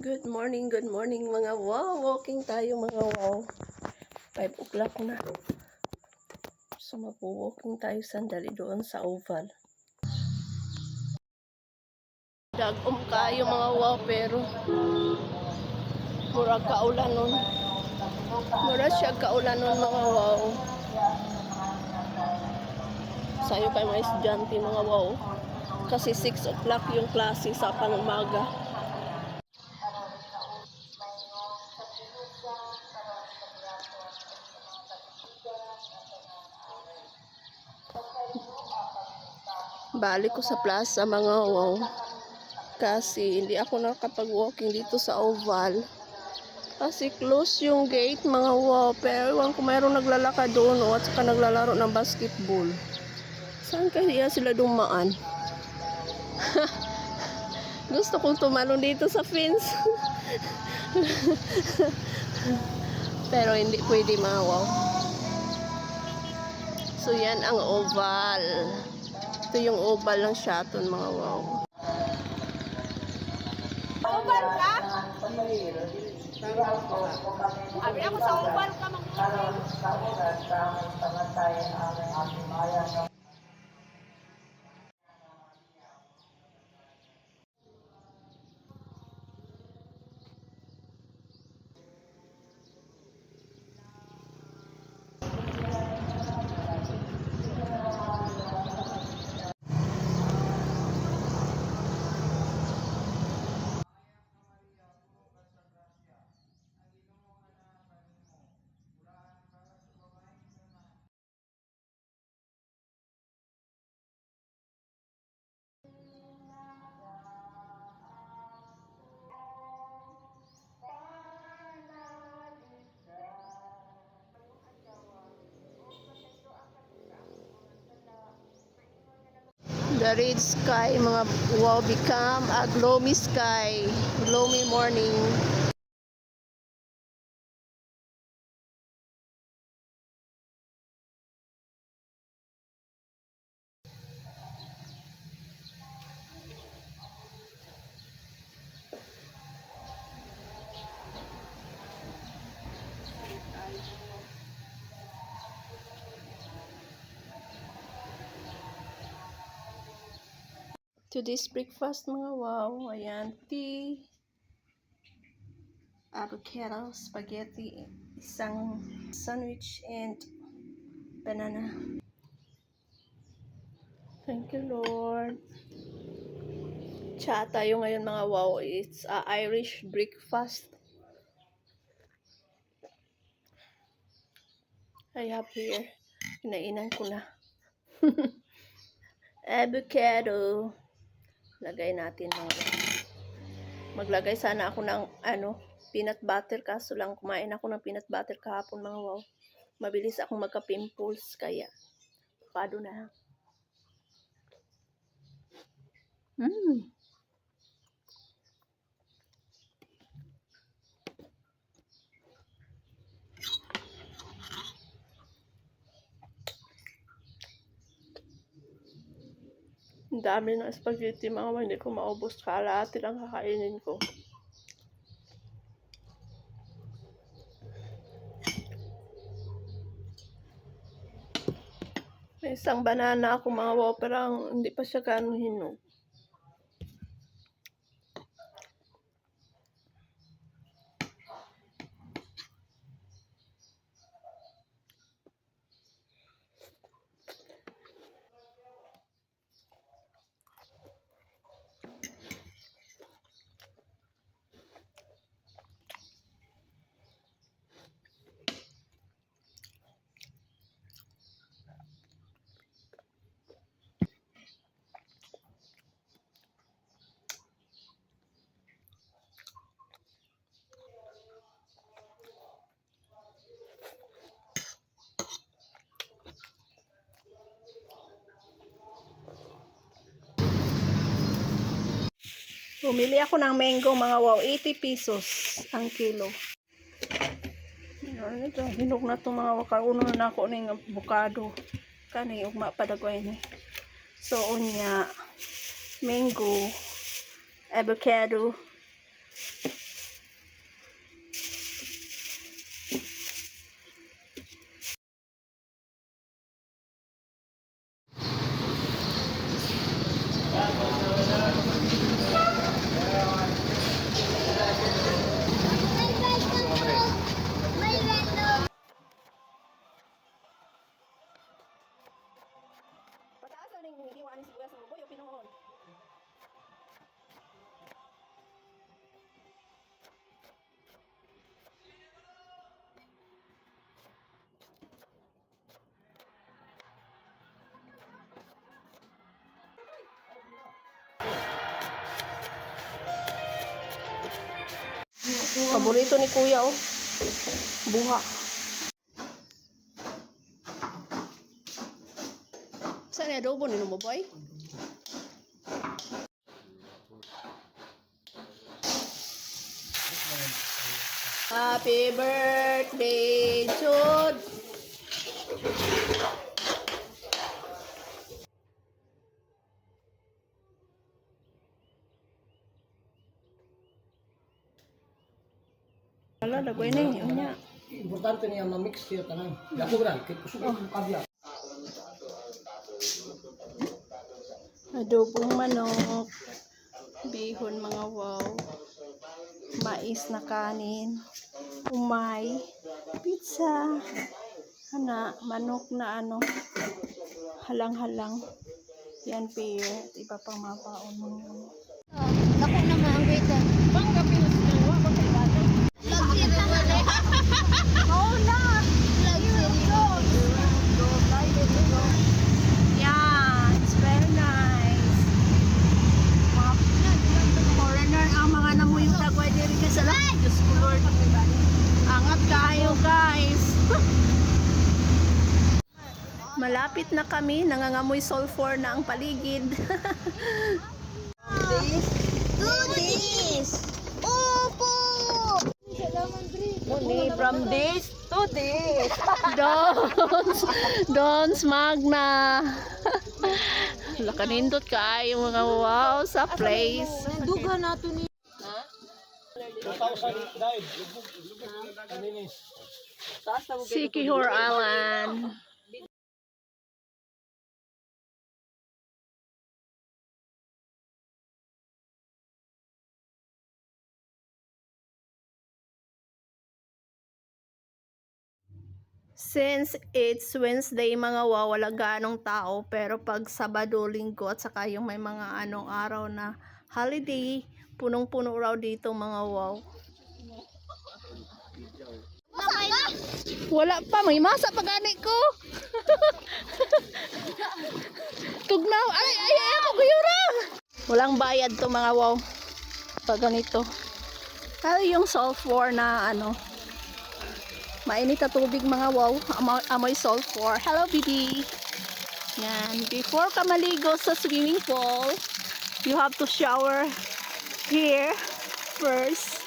Good morning mga wow. Walking tayo mga wow. 5 o'clock na. So magpo-walking tayo sandali doon sa oval. Dagom kayo mga wow pero murag kaulan nun. Murag siya kaulan nun mga wow. Sayo kay mga estudyante mga wow. Kasi 6 o'clock yung klase sa pangumaga. Balik ko sa plaza mga wow. Kasi hindi ako nakapag-walking dito sa oval. Kasi close yung gate mga wow. Pero ewan ko mayroong naglalakad doon at saka naglalaro ng basketball. Saan kaya sila dumaan? Gusto kong tumalon dito sa fence. Pero hindi pwede mga wow. So yan ang oval. Ito yung oval ng Shotton mga wow. Oval ka? Abi ako sa oval ka The red sky mga wow become a gloomy sky. Gloomy morning. Today's breakfast mga wow. Ayan, tea, avocado, spaghetti, isang sandwich, and banana. Thank you Lord. Cha tayo ngayon mga wow. It's a Irish breakfast. I have here. Kinainan ko na. Avocado. Lagay natin mga wow. Maglagay sana ako ng peanut butter kaso lang kumain ako ng peanut butter kahapon mga wow. Mabilis akong magka-pimples kaya pado na. Ang dami ng spaghetti mga wow. Hindi ko maubos. Kalahati lang kakainin ko. May isang banana ako mga wow. Pero hindi pa siya gano'ng hinog. Bumili ako ng mango mga wow. 80 pesos ang kilo. Ito, hinog na ito mga wow. Kauno na ako ng avocado. Kani ugma padagway ni. So unya mango, avocado, kanin sibuyas ng buboy o pinuhon. Paborito ni Kuya, oh. Buha. Saan yung adobo ni mo, boy? Happy birthday, Jude! Wala, dagoy na yun niya. Importante niya ma-mix siya tanan. Dako gran, kay kusog ang kabya. Adobong manok, bihon mga wow, mais na kanin, umay, pizza, manok na halang-halang, yan pear, at iba pang mga paon mga wow. Ako naman ang waitan. Bang gabi na sila, wala ko sa bata. Luxury wala. Oo na. Yeah, it's very nice. Mga foreigner ang mga namuyo tagway diri ka sa lahat. Diyos ko Lord. Angat kayo guys. Malapit na kami, nangangamoy sulfur na ang paligid. Do this. Opo. From this to this. Dons Magna. Lakanindot kayo mga wow sa place. Duga nato ni. 2,000 dive. Lubog kaninis. Sikihor Island. Since it's Wednesday mga wow, wala ganong tao, pero pag Sabado, Linggo at saka yung may mga araw na holiday, punong-puno raw dito mga wow. Wala pa, may masa pa gani ko. Tugnaw, ay ako guyura. Walang bayad to mga wow. Pag ganito. Pero yung sulfur na mainit na tubig mga wow, amoy sulfur. Hello baby. Yan, before ka maligo sa swimming pool, you have to shower here first.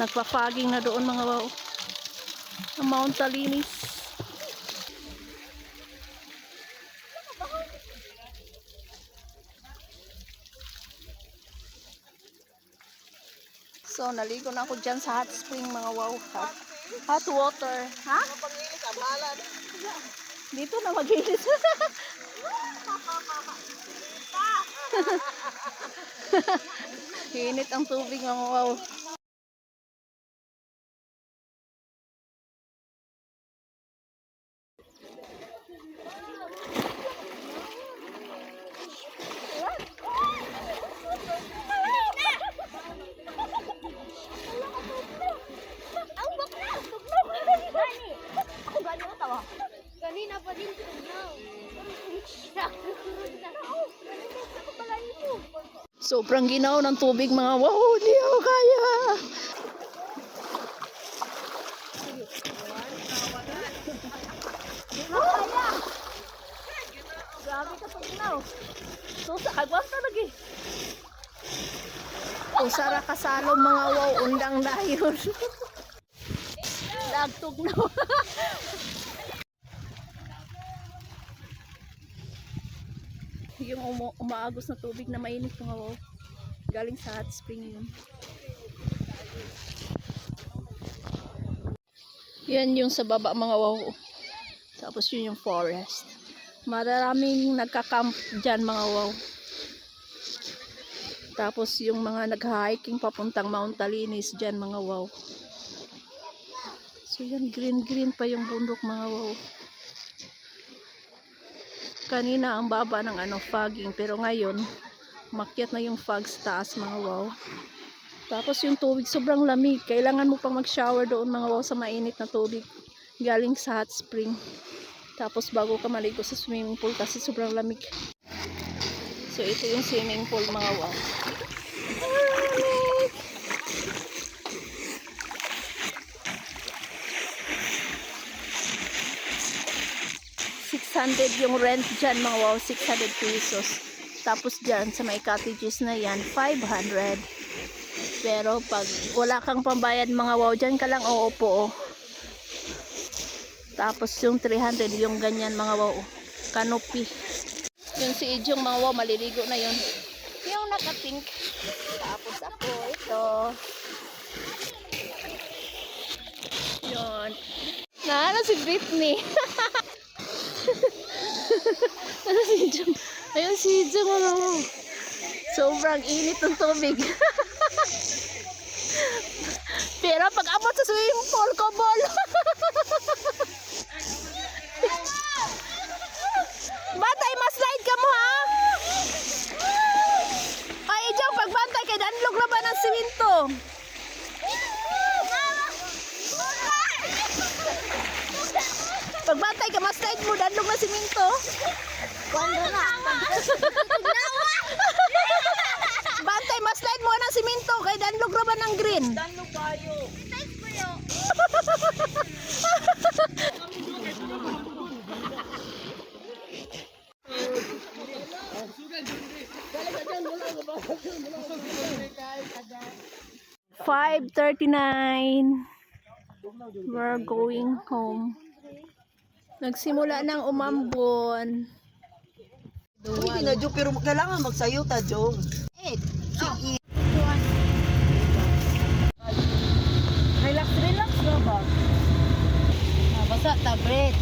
Nagpa-fogging na doon mga wow. Ang Mount Talinis. So, naligo na ako dyan sa hot spring mga wow. Hot water. Ha? Dito na mag-ilis. Init ang tubig mga wow. Kanina pa din tugnaw. Sobrang ginaw ng tubig mga wow. Hindi ako kaya. Grabe ka pag ginaw. So sa agwanta lagi. Usara kasalom mga wow. Undang dayon. Nagtugnaw. Yung umaagos na tubig na mainit mga wow. Galing sa hot spring yun. Yan yung sa baba mga wow. Tapos yun yung forest. Maraming nagka-camp dyan mga wow. Tapos yung mga nag-hiking papuntang Mount Talinis dyan mga wow. So yan, green pa yung bundok mga wow. Kanina ang baba ng fogging, pero ngayon makyat na yung fog sa taas mga wow. Tapos yung tubig sobrang lamig. Kailangan mo pang mag-shower doon mga wow sa mainit na tubig galing sa hot spring. Tapos bago ka maligo sa swimming pool kasi sobrang lamig. So ito yung swimming pool mga wow. 600 yung rent dyan mga wow, 600 pesos. Tapos dyan sa may cottages na yan, 500. Pero pag wala kang pambayad mga wow, dyan ka lang uupo. Tapos yung 300 yung ganyan mga wow, canopy. Yung si Ijong mga wow, maliligo na yun. Yung naka-pink. Tapos ako, ito. Yun. Naano si Britney. Ano si Ijong? Ayun si Ijong mga wow. Sobrang init ng tubig. Pero pag abot sa swimming pool, kabol. Bantay, ma-slide ka mo ha? Ay, Ijong, pagbantay kay danlog na ba ng siminto? Pagbantay ka, ma-slide mo, danlog na siminto. Bantay, ma-slide mo ng siminto kay danlog na ba ng green? Danlog kayo. $5:39. We're going home. Nagsimula ng umambon. Uy, na Jo, pero kailangan magsayo ta, Jo. Sige. Relax na ba? Basta tablet.